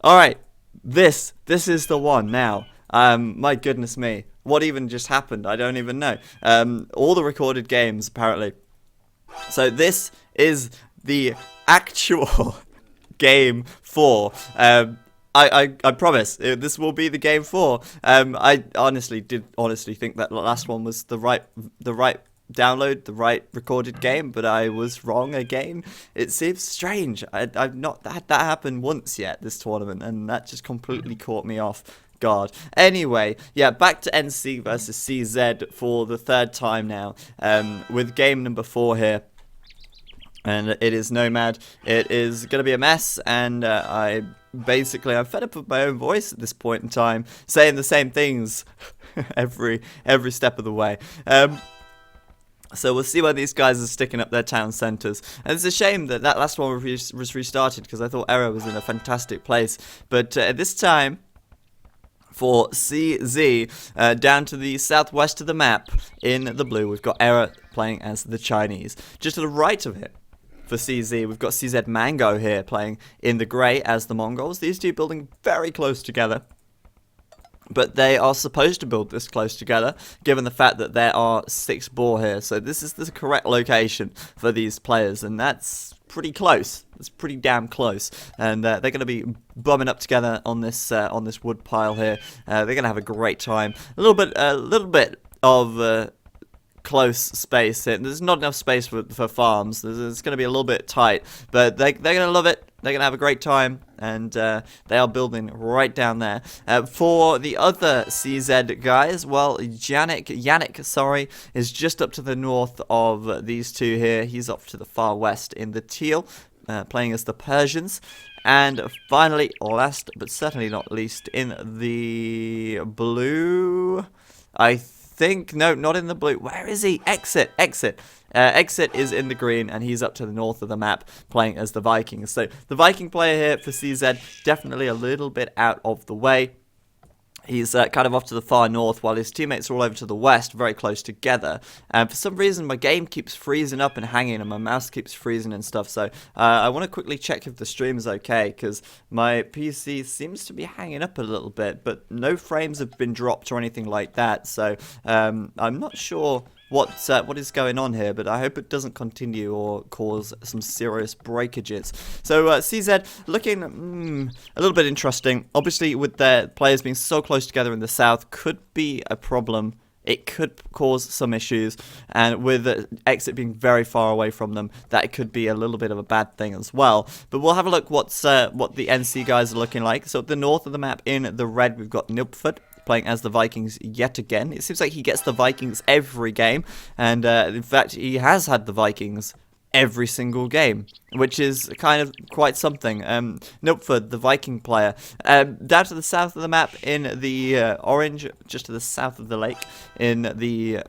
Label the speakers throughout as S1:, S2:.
S1: Alright, this is the one now. My goodness me. What even just happened? I don't even know. All the recorded games, apparently. So this is the actual game 4. I promise this will be the game 4. I honestly think that the last one was the right download, the right recorded game, but I was wrong again. It seems strange. I've not had that happen once yet this tournament, and that just completely caught me off guard. Anyway, yeah, back to NC versus CZ for the third time now, with game number 4 here. And it is Nomad. It is going to be a mess, and I'm fed up with my own voice at this point in time, saying the same things every step of the way. So we'll see where these guys are sticking up their town centres. And it's a shame that last one was restarted, because I thought Era was in a fantastic place. But this time, for CZ, down to the southwest of the map, in the blue, we've got Era playing as the Chinese. Just to the right of it, for CZ, we've got CZ Mango here playing in the grey as the Mongols. These two building very close together. But they are supposed to build this close together, given the fact that there are 6 boar here. So this is the correct location for these players, and that's pretty close. It's pretty damn close, and they're going to be bumming up together on this wood pile here. They're going to have a great time. A little bit of close space here. There's not enough space for farms. It's going to be a little bit tight, but they're going to love it. They're going to have a great time, and they are building right down there. For the other CZ guys, well, Yannick, is just up to the north of these two here. He's off to the far west in the teal, playing as the Persians. And finally, last but certainly not least, in the blue, I think, no, not in the blue. Where is he? Exit. Exit is in the green, and he's up to the north of the map, playing as the Vikings. So the Viking player here for CZ, definitely a little bit out of the way. He's kind of off to the far north, while his teammates are all over to the west, very close together. And for some reason, my game keeps freezing up and hanging, and my mouse keeps freezing and stuff. So I want to quickly check if the stream is okay, because my PC seems to be hanging up a little bit, but no frames have been dropped or anything like that. So I'm not sure what is going on here, but I hope it doesn't continue or cause some serious breakages. So CZ looking a little bit interesting. Obviously, with their players being so close together in the south, could be a problem. It could cause some issues, and with Exit being very far away from them, that could be a little bit of a bad thing as well. But we'll have a look what the NC guys are looking like. So at the north of the map, in the red, we've got Nilpford playing as the Vikings yet again. It seems like he gets the Vikings every game, and in fact, he has had the Vikings every single game, which is kind of quite something. Nilpford, the Viking player, down to the south of the map in the orange, just to the south of the lake in the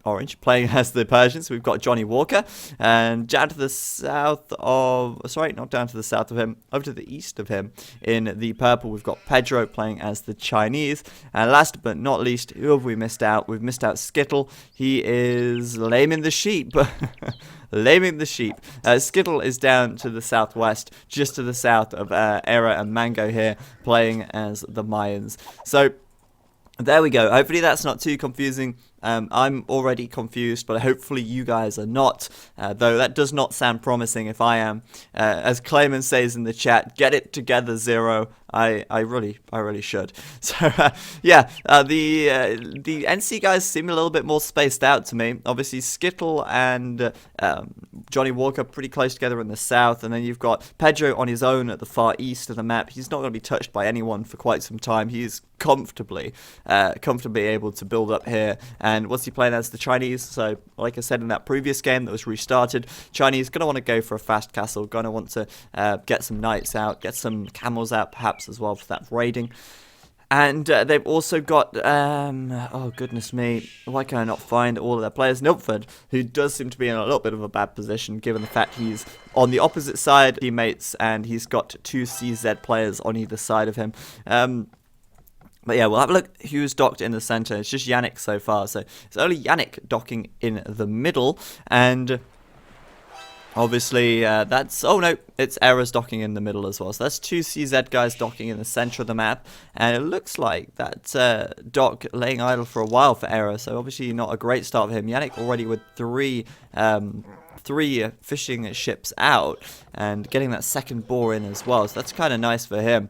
S1: orange, playing as the Persians. We've got Johnny Walker, and down to the south of, sorry, not down to the south of him, over to the east of him, in the purple, we've got Pedro playing as the Chinese. And last but not least, who have we missed out? We've missed out Skittle. He is laming the sheep. Laming the sheep. Skittle is down to the southwest, just to the south of Era and Mango here, playing as the Mayans. So there we go. Hopefully that's not too confusing. I'm already confused, but hopefully you guys are not, though that does not sound promising if I am. As Clayman says in the chat, get it together, Zero. I really should. So yeah, the NC guys seem a little bit more spaced out to me. Obviously Skittle and Johnny Walker pretty close together in the south, and then you've got Pedro on his own at the far east of the map. He's not going to be touched by anyone for quite some time. He's comfortably able to build up here. And what's he playing as? The Chinese. So like I said in that previous game that was restarted, Chinese going to want to go for a fast castle, going to want to get some knights out, get some camels out perhaps as well for that raiding. And they've also got, oh goodness me, why can I not find all of their players? Nilpford, who does seem to be in a little bit of a bad position, given the fact he's on the opposite side teammates, and he's got 2 CZ players on either side of him. But yeah, we'll have a look who's docked in the center. It's just Yannick so far, so it's only Yannick docking in the middle, and Obviously, that's... Oh, no, it's Errors docking in the middle as well. So that's 2 CZ guys docking in the center of the map. And it looks like that dock laying idle for a while for Error. So obviously not a great start for him. Yannick already with three fishing ships out. And getting that second bore in as well. So that's kind of nice for him.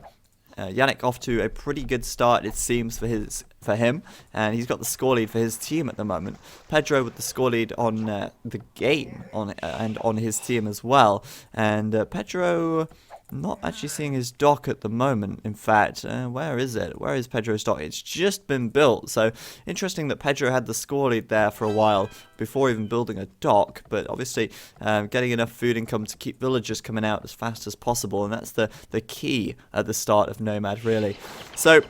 S1: Yannick off to a pretty good start, it seems, for him, and he's got the score lead for his team at the moment. Pedro with the score lead on the game, and on his team as well. And Pedro not actually seeing his dock at the moment. In fact, where is it? Where is Pedro's dock? It's just been built. So interesting that Pedro had the score lead there for a while before even building a dock. But obviously, getting enough food income to keep villagers coming out as fast as possible, and that's the key at the start of Nomad, really. So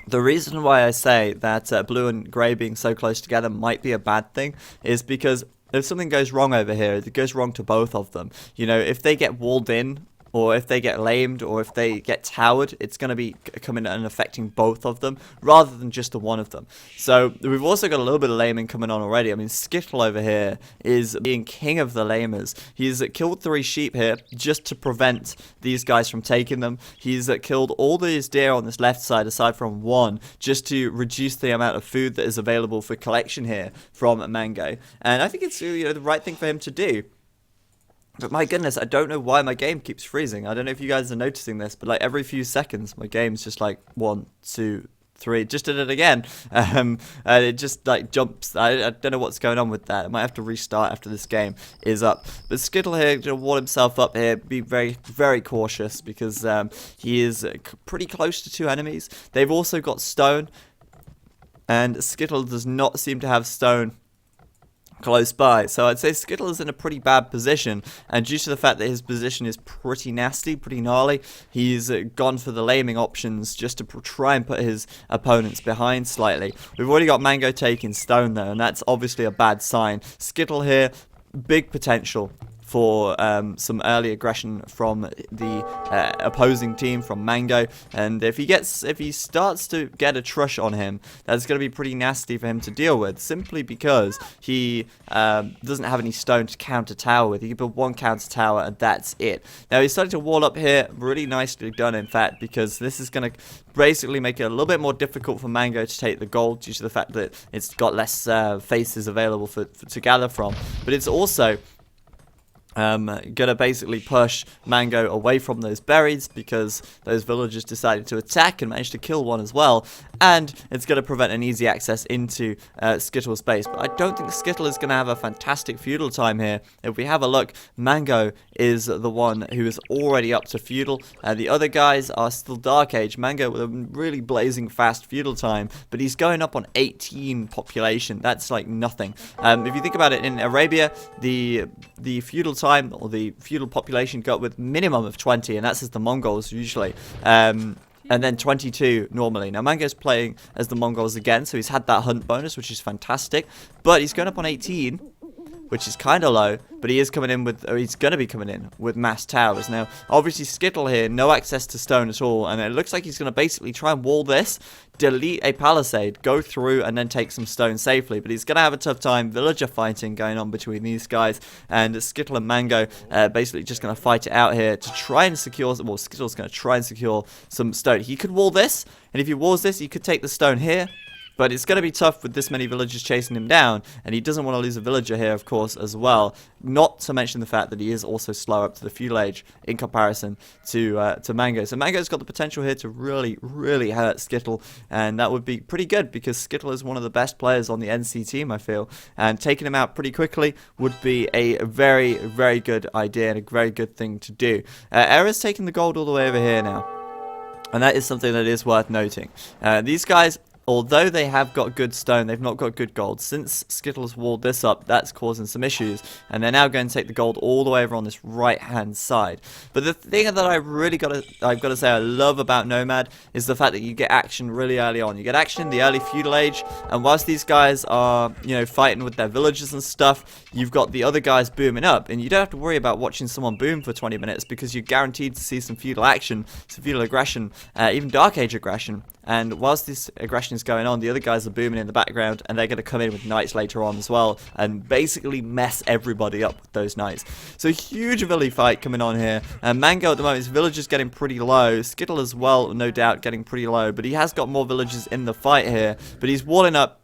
S1: the reason why I say that blue and grey being so close together might be a bad thing is because if something goes wrong over here, it goes wrong to both of them. You know, if they get walled in, or if they get lamed, or if they get towered, it's going to be coming and affecting both of them, rather than just the one of them. So we've also got a little bit of laming coming on already. I mean, Skittle over here is being king of the lamers. He's killed 3 sheep here, just to prevent these guys from taking them. He's killed all these deer on this left side, aside from 1, just to reduce the amount of food that is available for collection here from Mango. And I think it's the right thing for him to do. But my goodness, I don't know why my game keeps freezing. I don't know if you guys are noticing this, but like every few seconds, my game's just like 1, 2, 3. Just did it again. And it just like jumps. I don't know what's going on with that. I might have to restart after this game is up. But Skittle here to wall himself up here. Be very, very cautious because he is pretty close to 2 enemies. They've also got stone, and Skittle does not seem to have stone close by. So I'd say Skittle is in a pretty bad position, and due to the fact that his position is pretty nasty, pretty gnarly, he's gone for the laming options just to try and put his opponents behind slightly. We've already got Mango taking stone though, and that's obviously a bad sign. Skittle here, big potential for some early aggression from the opposing team, from Mango, and if he starts to get a trush on him, that's going to be pretty nasty for him to deal with, simply because he doesn't have any stone to counter tower with. He can build 1 counter tower and that's it. Now he's starting to wall up here, really nicely done in fact, because this is going to basically make it a little bit more difficult for Mango to take the gold due to the fact that it's got less faces available to gather from, but it's also gonna basically push Mango away from those berries because those villagers decided to attack and managed to kill 1 as well, and it's gonna prevent an easy access into Skittle's base. But I don't think Skittle is gonna have a fantastic feudal time here. If we have a look, Mango is the one who is already up to feudal. The other guys are still Dark Age. Mango with a really blazing fast feudal time, but he's going up on 18 population. That's like nothing. If you think about it, in Arabia, the feudal time, or the feudal population, got with minimum of 20, and that's as the Mongols usually. And then 22 normally. Now Mango's playing as the Mongols again, so he's had that hunt bonus, which is fantastic. But he's going up on 18, which is kind of low, but he is coming in with, or he's going to be coming in with mass towers. Now, obviously Skittle here, no access to stone at all, and it looks like he's going to basically try and wall this, delete a palisade, go through, and then take some stone safely. But he's going to have a tough time. Villager fighting going on between these guys, and Skittle and Mango basically just going to fight it out here to try and secure, well, Skittle's going to try and secure some stone. He could wall this, and if he walls this, he could take the stone here. But it's going to be tough with this many villagers chasing him down, and he doesn't want to lose a villager here, of course, as well. Not to mention the fact that he is also slow up to the feudal age in comparison to Mango. So Mango's got the potential here to really, really hurt Skittle, and that would be pretty good because Skittle is one of the best players on the NC team, I feel. And taking him out pretty quickly would be a very, very good idea and a very good thing to do. Era's taking the gold all the way over here now, and that is something that is worth noting. These guys, although they have got good stone, they've not got good gold. Since Skittle's walled this up, that's causing some issues. And they're now going to take the gold all the way over on this right-hand side. But the thing that I've got to say I love about Nomad is the fact that you get action really early on. You get action in the early feudal age, and whilst these guys are, fighting with their villagers and stuff, you've got the other guys booming up. And you don't have to worry about watching someone boom for 20 minutes because you're guaranteed to see some feudal action, some feudal aggression, even Dark Age aggression And whilst this aggression is going on, the other guys are booming in the background, and they're going to come in with knights later on as well, and basically mess everybody up with those knights. So huge village fight coming on here. And Mango at the moment, his village is getting pretty low. Skittle as well, no doubt, getting pretty low, but he has got more villagers in the fight here. But he's walling up.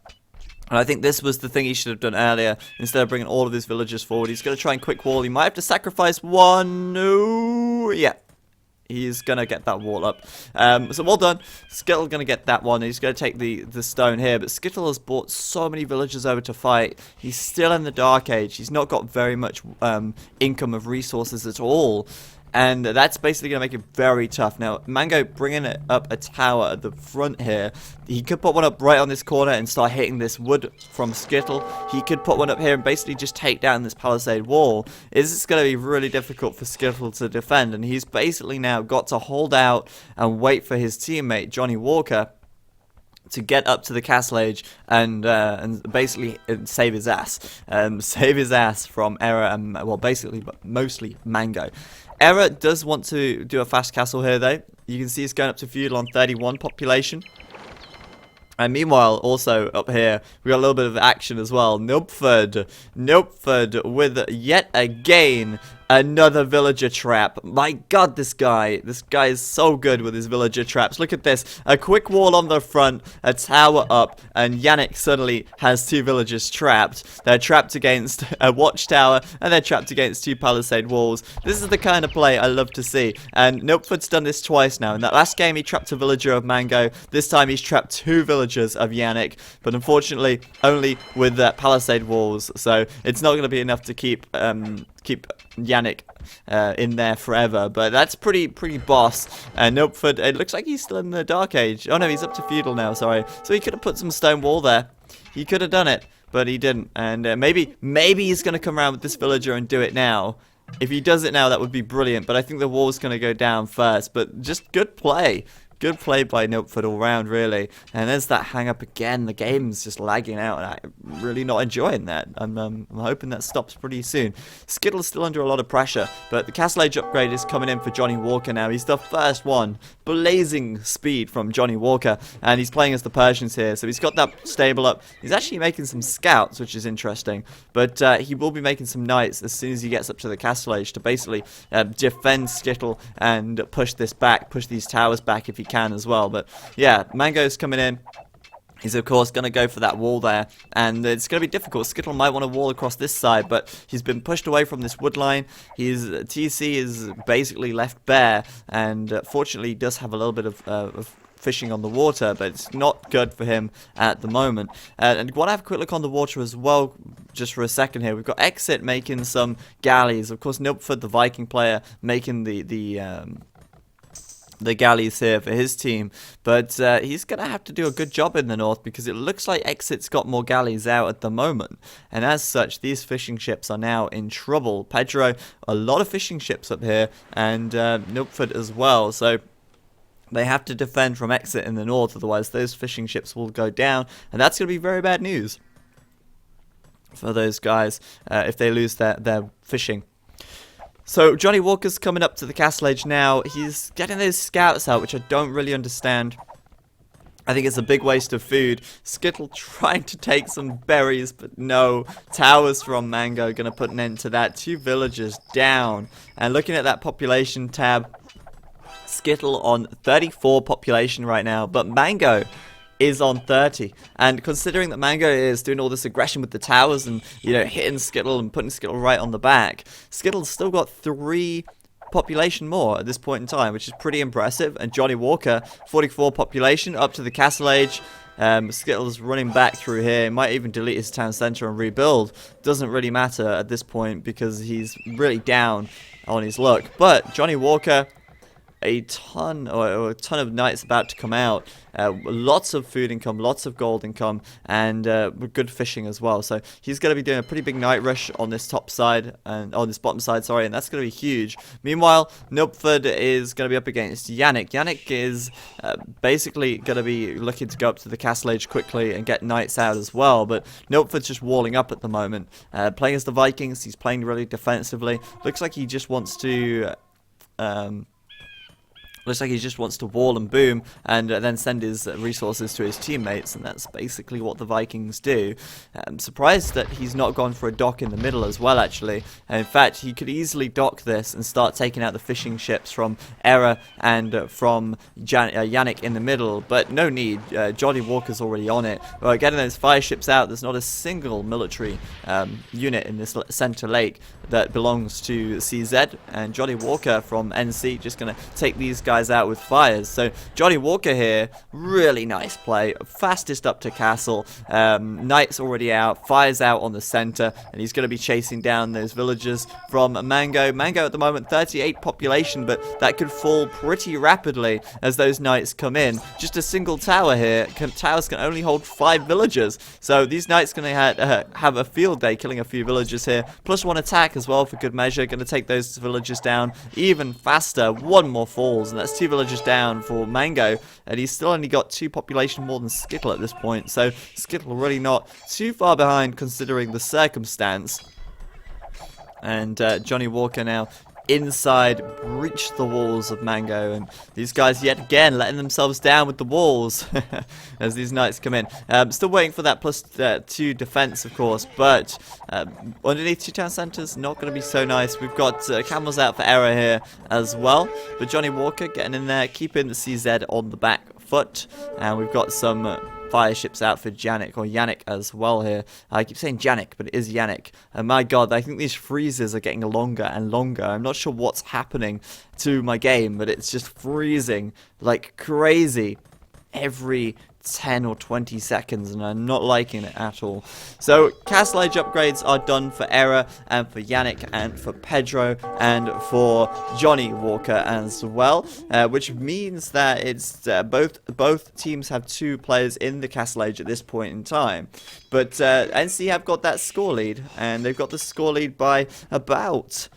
S1: And I think this was the thing he should have done earlier. Instead of bringing all of his villagers forward, he's going to try and quick wall. He might have to sacrifice one. No. Yeah. He's going to get that wall up. So well done. Skittle going to get that one. He's going to take the stone here. But Skittle has brought so many villagers over to fight. He's still in the Dark Age. He's not got very much income of resources at all. And that's basically going to make it very tough. Now, Mango bringing it up a tower at the front here. He could put one up right on this corner and start hitting this wood from Skittle. He could put one up here and basically just take down this palisade wall. It's going to be really difficult for Skittle to defend. And he's basically now got to hold out and wait for his teammate, Johnny Walker, to get up to the castle age and basically save his ass. Save his ass from Error and, well, basically, but mostly Mango. Error does want to do a fast castle here, though. You can see it's going up to feudal on 31 population. And meanwhile, also up here, we got a little bit of action as well. Nopeford with yet again another villager trap. My god, this guy is so good with his villager traps. Look at this. A quick wall on the front, a tower up, and Yannick suddenly has two villagers trapped. They're trapped against a watchtower, and they're trapped against two palisade walls. This is the kind of play I love to see. And Nopeford's done this twice now. In that last game, he trapped a villager of Mango. This time, he's trapped two villagers of Yannick. But unfortunately, only with palisade walls. So it's not going to be enough to keep Yannick in there forever, but that's pretty boss. And Nopeford, it looks like he's still in the Dark Age. Oh no, he's up to feudal now, sorry. So he could have put some stone wall there. He could have done it, but he didn't. And maybe he's going to come around with this villager and do it now. If he does it now, that would be brilliant, but I think the wall's going to go down first. But just good play. Good play by Nopeford all round, really. And there's that hang up again. The game's just lagging out, and I'm really not enjoying that. I'm hoping that stops pretty soon. Skittle's still under a lot of pressure, but the Castle Age upgrade is coming in for Johnny Walker now. He's the first one. Blazing speed from Johnny Walker, and he's playing as the Persians here. So he's got that stable up. He's actually making some scouts, which is interesting. But he will be making some knights as soon as he gets up to the Castle Age to basically defend Skittle and push this back, push these towers back if he can as well. But yeah, Mango's coming in. He's of course going to go for that wall there, and it's going to be difficult. Skittle might want to wall across this side, but he's been pushed away from this wood line. His TC is basically left bare, and fortunately he does have a little bit of fishing on the water, but it's not good for him at the moment. And I want to have a quick look on the water as well, just for a second here. We've got Exit making some galleys. Of course, Nilpford, the Viking player, making the galleys here for his team, but he's going to have to do a good job in the north because it looks like Exit's got more galleys out at the moment, and as such these fishing ships are now in trouble. Pedro, a lot of fishing ships up here, and Nilpford as well, so they have to defend from Exit in the north, otherwise those fishing ships will go down, and that's going to be very bad news for those guys if they lose their fishing. So Johnny Walker's coming up to the Castle Age now. He's getting those scouts out, which I don't really understand. I think it's a big waste of food. Skittle trying to take some berries, but no. Towers from Mango going to put an end to that. Two villagers down. And looking at that population tab, Skittle on 34 population right now, but Mango is on 30, and considering that Mango is doing all this aggression with the towers and, you know, hitting Skittle and putting Skittle right on the back, Skittle's still got 3 population more at this point in time, which is pretty impressive. And Johnny Walker, 44 population, up to the Castle Age. Skittle's running back through here. He might even delete his town centre and rebuild. Doesn't really matter at this point because he's really down on his luck. But Johnny Walker, a ton of knights about to come out. Lots of food income, lots of gold income, and good fishing as well. So he's going to be doing a pretty big night rush on this top side, and on this bottom side, sorry, and that's going to be huge. Meanwhile, Nilpford is going to be up against Yannick. Yannick is basically going to be looking to go up to the Castle Age quickly and get knights out as well, but Nilpford's just walling up at the moment. Playing as the Vikings, he's playing really defensively. Looks like he just wants to Looks like he just wants to wall and boom and then send his resources to his teammates, and that's basically what the Vikings do. I'm surprised that he's not gone for a dock in the middle as well, actually. And in fact, he could easily dock this and start taking out the fishing ships from Era and from Yannick in the middle, but no need. Johnny Walker's already on it. Getting those fire ships out, there's not a single military unit in this center lake that belongs to CZ, and Johnny Walker from NC just going to take these guys out with fires. So Johnny Walker here, really nice play, fastest up to castle, knights already out, fires out on the center, and he's going to be chasing down those villagers from Mango. Mango at the moment 38 population, but that could fall pretty rapidly as those knights come in. Just a single tower here, towers can only hold 5 villagers, so these knights going to have a field day killing a few villagers here, plus 1 attack as well for good measure, going to take those villagers down even faster. 1 more falls, and that's 2 villagers down for Mango, and he's still only got 2 population more than Skittle at this point, so Skittle really not too far behind considering the circumstance. And Johnny Walker now inside, breach the walls of Mango, and these guys yet again letting themselves down with the walls as these knights come in. Still waiting for that plus 2 defense, of course, but underneath 2 town centers, not going to be so nice. We've got camels out for error here as well, but Johnny Walker getting in there, keeping the CZ on the back foot, and we've got some fire ships out for Yannick as well here. I keep saying Yannick, but it is Yannick. And my god, I think these freezes are getting longer and longer. I'm not sure what's happening to my game, but it's just freezing like crazy every 10 or 20 seconds, and I'm not liking it at all. So castle age upgrades are done for Era and for Yannick and for Pedro and for Johnny Walker as well, which means that it's both teams have 2 players in the castle age at this point in time. But NC have got that score lead, and they've got the score lead by about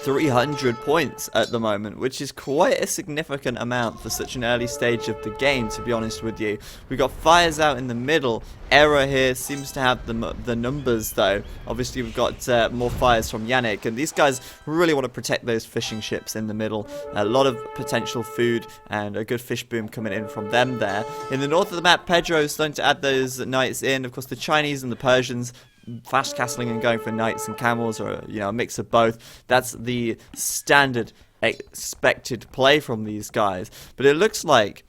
S1: 300 points at the moment, which is quite a significant amount for such an early stage of the game, to be honest with you. We've got fires out in the middle. Era here seems to have the numbers, though. Obviously, we've got more fires from Yannick, and these guys really want to protect those fishing ships in the middle. A lot of potential food and a good fish boom coming in from them there. In the north of the map, Pedro is starting to add those knights in. Of course, the Chinese and the Persians fast castling and going for knights and camels, or a mix of both. That's the standard expected play from these guys. But it looks like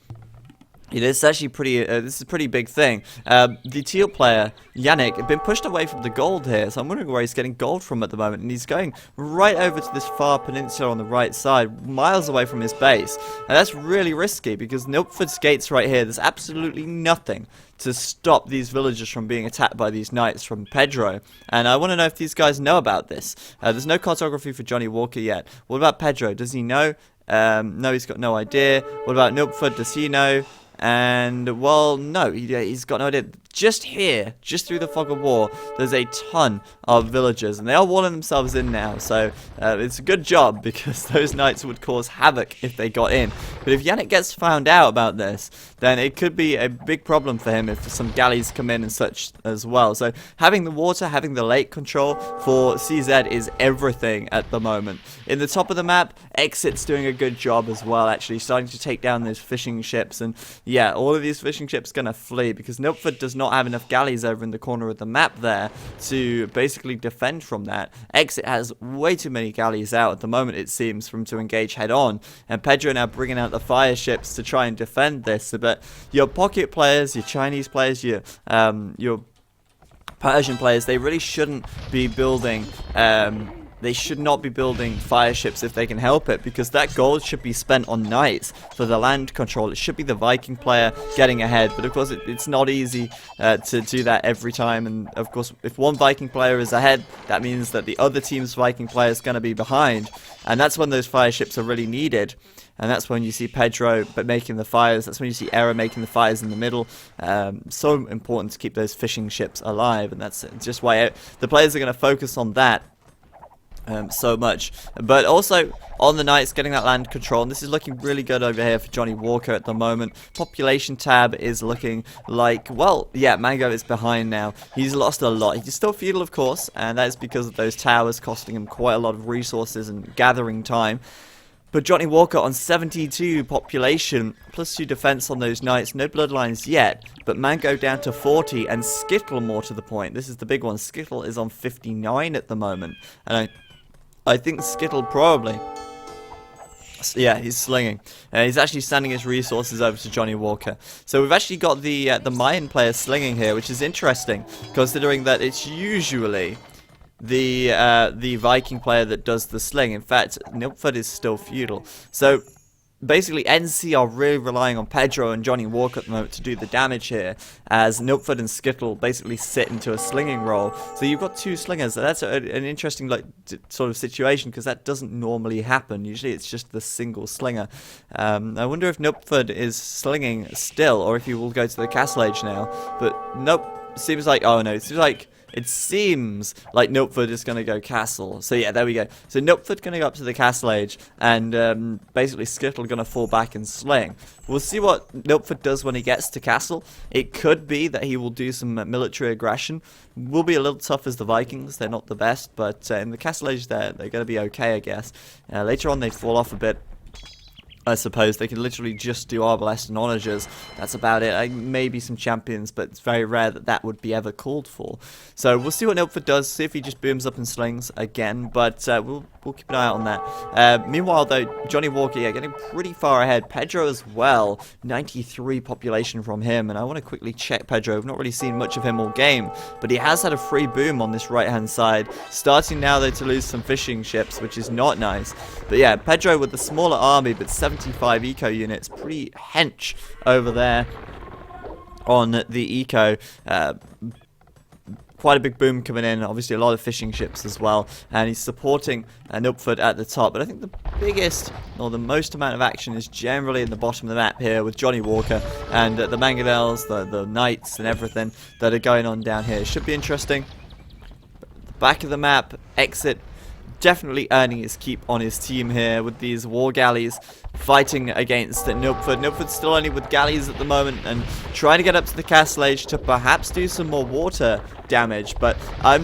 S1: it's actually pretty. This is a pretty big thing. The teal player Yannick had been pushed away from the gold here, so I'm wondering where he's getting gold from at the moment. And he's going right over to this far peninsula on the right side, miles away from his base, and that's really risky because Nilpford's gates right here. There's absolutely nothing to stop these villagers from being attacked by these knights from Pedro. And I want to know if these guys know about this. There's no cartography for Johnny Walker yet. What about Pedro? Does he know? No, he's got no idea. What about Nilpford? Does he know? And, well, no, he's got no idea. Just here, just through the fog of war, there's a ton of villagers, and they are walling themselves in now, so it's a good job, because those knights would cause havoc if they got in. But if Yannick gets found out about this, then it could be a big problem for him if some galleys come in and such as well. So having the water, having the lake control for CZ is everything at the moment. In the top of the map, Exit's doing a good job as well, actually, starting to take down those fishing ships, and yeah, all of these fishing ships are going to flee, because Nilpford does not have enough galleys over in the corner of the map there to basically defend from that. Exit has way too many galleys out at the moment, it seems, for him to engage head on, and Pedro now bringing out the fire ships to try and defend this. But your pocket players, your Chinese players, your Persian players, they really shouldn't be building they should not be building fire ships if they can help it, because that gold should be spent on knights for the land control. It should be the Viking player getting ahead, but of course it's not easy to do that every time. And of course, if one Viking player is ahead, that means that the other team's Viking player is going to be behind, and that's when those fire ships are really needed. And that's when you see Pedro making the fires. That's when you see Era making the fires in the middle. So important to keep those fishing ships alive, and that's just why the players are going to focus on that so much. But also on the knights getting that land control, and this is looking really good over here for Johnny Walker at the moment. Population tab is looking like, well, yeah, Mango is behind now. He's lost a lot. He's still feudal, of course, and that is because of those towers costing him quite a lot of resources and gathering time. But Johnny Walker on 72 population, plus 2 defense on those knights. No bloodlines yet, but Mango down to 40, and Skittle more to the point. This is the big one. Skittle is on 59 at the moment. And I think Skittle probably... Yeah, he's slinging. He's actually sending his resources over to Johnny Walker. So we've actually got the Mayan player slinging here, which is interesting, considering that it's usually the Viking player that does the sling. In fact, Nilfgaard is still feudal. So basically, NC are really relying on Pedro and Johnny Walker at the moment to do the damage here, as Nilfgaard and Skittle basically sit into a slinging role. So you've got 2 slingers. That's an interesting sort of situation, because that doesn't normally happen. Usually it's just the single slinger. I wonder if Nilfgaard is slinging still, or if he will go to the Castle Age now. But nope, seems like, oh no, it seems like Nilfgaard is going to go castle. So yeah, there we go. So Nilfgaard going to go up to the Castle Age, and basically Skittle going to fall back and sling. We'll see what Nilfgaard does when he gets to castle. It could be that he will do some military aggression. Will be a little tough as the Vikings. They're not the best, but in the Castle Age they're going to be okay, I guess. Later on they fall off a bit. I suppose they can literally just do Arbalest and Onagers. That's about it. Maybe some champions, but it's very rare that that would be ever called for. So we'll see what Nilfgaard does. See if he just booms up and slings again. But we'll keep an eye out on that. Meanwhile, though, Johnny Walker, yeah, getting pretty far ahead. Pedro as well. 93 population from him. And I want to quickly check Pedro. I've not really seen much of him all game, but he has had a free boom on this right-hand side. Starting now, though, to lose some fishing ships, which is not nice. But yeah, Pedro with the smaller army, but 75 eco units, pretty hench over there on the eco. Quite a big boom coming in, obviously a lot of fishing ships as well, and he's supporting Nilfgaard at the top. But I think the biggest, or the most amount of action is generally in the bottom of the map here with Johnny Walker and the Mangonels, the Knights and everything that are going on down here. It should be interesting. The back of the map, Exit definitely earning his keep on his team here with these war galleys fighting against Nilfgaard. Nilfgaard's still only with galleys at the moment and trying to get up to the Castle Age to perhaps do some more water damage, but I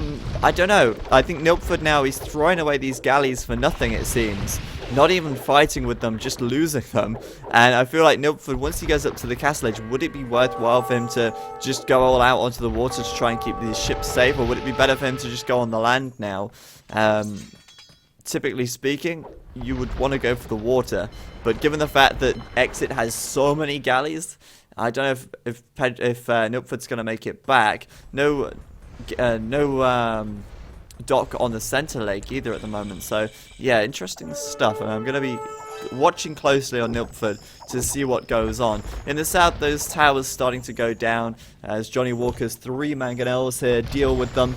S1: don't know. I think Nilfgaard now, he's throwing away these galleys for nothing, it seems. Not even fighting with them, just losing them. And I feel like Nilfgaard, once he goes up to the Castle Age, would it be worthwhile for him to just go all out onto the water to try and keep these ships safe, or would it be better for him to just go on the land now? Typically speaking, you would want to go for the water, but given the fact that Exit has so many galleys, I don't know if Nilfgaard's going to make it back. No dock on the center lake either at the moment. So yeah, interesting stuff, and I'm going to be watching closely on Nilfgaard to see what goes on. In the south, those towers starting to go down as Johnny Walker's 3 mangonels here deal with them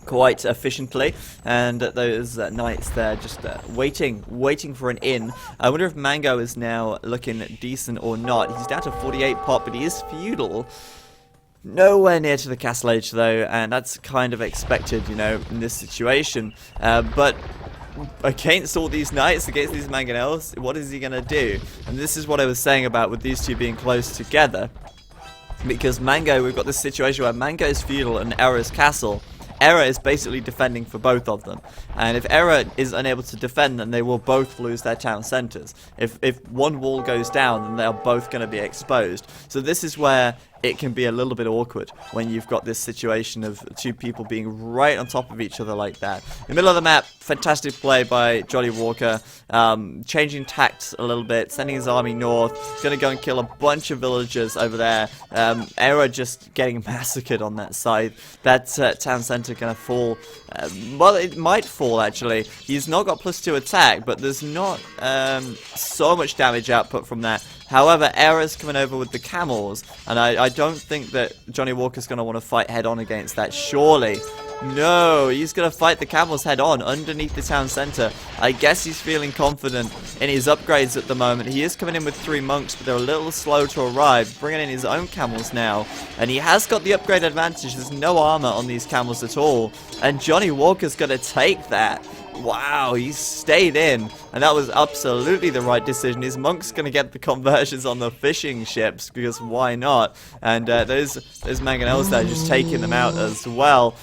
S1: quite efficiently, and those knights there just waiting for an in. I wonder if Mango is now looking decent or not. He's down to 48 pop, but he is feudal. Nowhere near to the Castle Age though, and that's kind of expected, you know, in this situation. But against all these knights, against these mangonels, what is he going to do? And this is what I was saying about with these two being close together. Because Mango, we've got this situation where Mango is feudal and Era is castle. Era is basically defending for both of them, and if Era is unable to defend, then they will both lose their town centers. If one wall goes down, then they're both going to be exposed. So this is where it can be a little bit awkward when you've got this situation of 2 people being right on top of each other like that. In the middle of the map, fantastic play by Johnny Walker, changing tacts a little bit, sending his army north, going to go and kill a bunch of villagers over there. Era just getting massacred on that side. That town center going to fall. Well, it might fall actually. He's not got +2 attack, but there's not so much damage output from that. However, Era's coming over with the camels, and I don't think that Johnny Walker's going to want to fight head-on against that, surely. No, he's going to fight the camels head-on underneath the town center. I guess he's feeling confident in his upgrades at the moment. He is coming in with 3 monks, but they're a little slow to arrive, bringing in his own camels now. And he has got the upgrade advantage. There's no armor on these camels at all. And Johnny Walker's going to take that. Wow, he stayed in, and that was absolutely the right decision. His monk's going to get the conversions on the fishing ships, because why not? And those mangonels there just taking them out as well.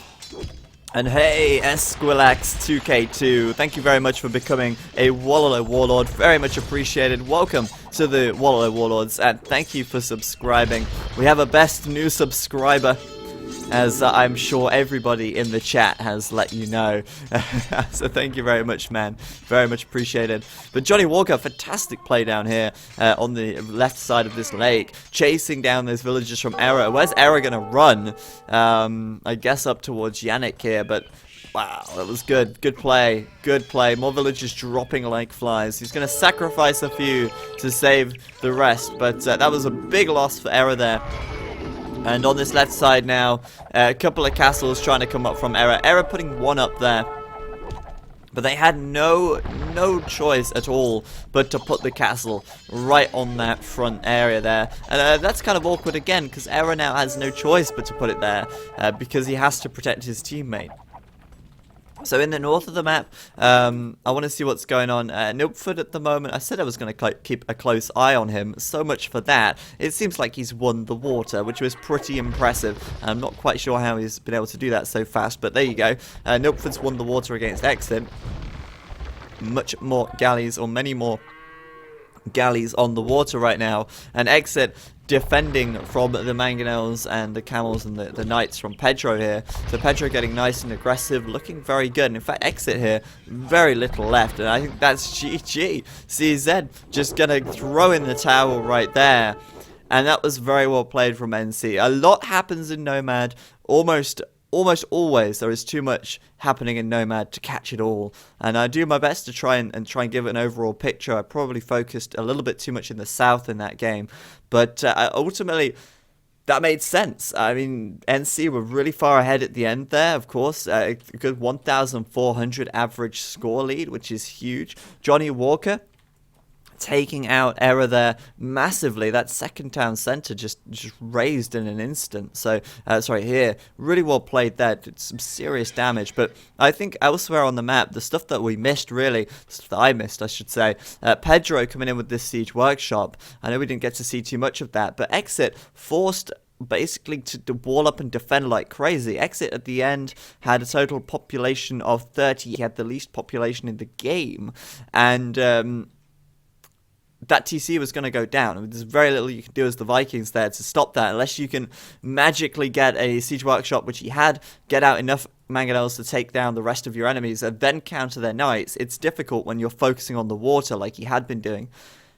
S1: And hey, Esquilax2K2, thank you very much for becoming a Wallalo Warlord. Very much appreciated. Welcome to the Wallalo Warlords, and thank you for subscribing. We have a best new subscriber, as I'm sure everybody in the chat has let you know. So thank you very much, man. Very much appreciated. But Johnny Walker, fantastic play down here on the left side of this lake, chasing down those villagers from Era. Where's Era going to run? I guess up towards Yannick here, but wow, that was good. Good play. Good play. More villagers dropping like flies. He's going to sacrifice a few to save the rest, but that was a big loss for Era there. And on this left side now, a couple of castles trying to come up from Era. Era putting one up there. But they had no choice at all but to put the castle right on that front area there. And that's kind of awkward again, because Era now has no choice but to put it there, because he has to protect his teammate. So in the north of the map, I want to see what's going on. Nilpford at the moment, I said I was going to keep a close eye on him. So much for that. It seems like he's won the water, which was pretty impressive. I'm not quite sure how he's been able to do that so fast, but there you go. Nilpford's won the water against Exit. Much more galleys, or many more galleys on the water right now. And Exit defending from the mangonels and the camels and the knights from Pedro here. So Pedro getting nice and aggressive, looking very good. And in fact, Exit here, very little left. And I think that's GG. CZ just going to throw in the towel right there. And that was very well played from NC. A lot happens in Nomad. Almost always there is too much happening in Nomad to catch it all, and I do my best to try and give it an overall picture. I probably focused a little bit too much in the south in that game, but ultimately that made sense. I mean, NC were really far ahead at the end there, of course. A good 1,400 average score lead, which is huge. Johnny Walker taking out Era there massively. That second town center just raised in an instant. So, sorry, here, really well played there. Did some serious damage. But I think elsewhere on the map, the stuff that we missed, really, the stuff that I missed, I should say, Pedro coming in with this siege workshop. I know we didn't get to see too much of that, but Exit forced basically to wall up and defend like crazy. Exit at the end had a total population of 30. He had the least population in the game. And that TC was going to go down. I mean, there's very little you can do as the Vikings there to stop that, unless you can magically get a siege workshop, which he had, get out enough mangonels to take down the rest of your enemies, and then counter their knights. It's difficult when you're focusing on the water like he had been doing.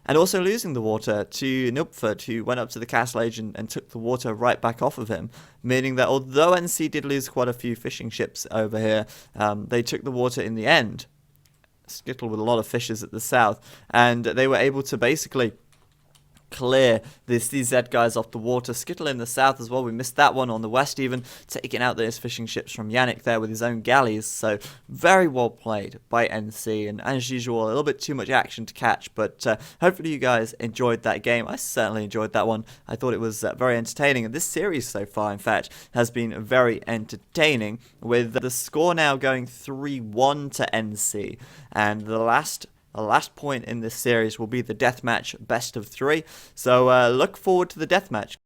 S1: And also losing the water to Nilpford, who went up to the castle age and took the water right back off of him. Meaning that although NC did lose quite a few fishing ships over here, they took the water in the end. Skittle with a lot of fishes at the south, and they were able to basically clear these Z guys off the water. Skittle in the south as well, we missed that one. On the west even, taking out those fishing ships from Yannick there with his own galleys. So very well played by NC, and as usual, a little bit too much action to catch, but hopefully you guys enjoyed that game. I certainly enjoyed that one. I thought it was very entertaining, and this series so far, in fact, has been very entertaining, with the score now going 3-1 to NC, and the last point in this series will be the deathmatch best of 3. So look forward to the deathmatch.